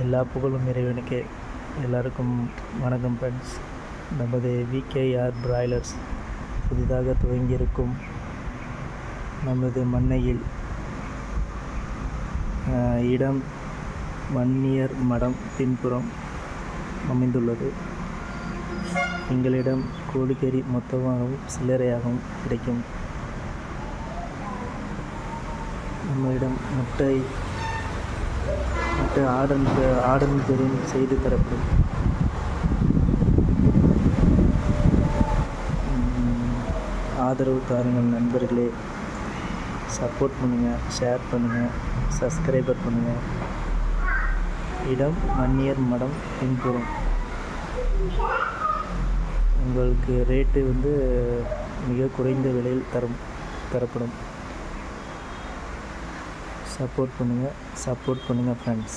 எல்லா புகழும் இறைவனுக்கே. எல்லாருக்கும் வணக்கம் ஃப்ரெண்ட்ஸ். நமது விகேஆர் பிராய்லர்ஸ் புதிதாக துவங்கியிருக்கும் நமது மண்ணையில் இடம் வன்னியர் மடம் பின்புறம் அமைந்துள்ளது. எங்களிடம் கோழிக்கறி மொத்தமாகவும் சில்லறையாகவும் கிடைக்கும். நம்மளிடம் முட்டை ஆர்டர் தெரியும் செய்து தரப்படும். ஆதரவு தாருங்கள் நண்பர்களே. சப்போர்ட் பண்ணுங்கள், ஷேர் பண்ணுங்கள், சப்ஸ்கிரைபர் பண்ணுங்கள். இடம் வன்னியர் மடம் பின்புறம். உங்களுக்கு ரேட்டு மிக குறைந்த விலையில் தரப்படும். சப்போர்ட் பண்ணுங்கள் ஃப்ரெண்ட்ஸ்.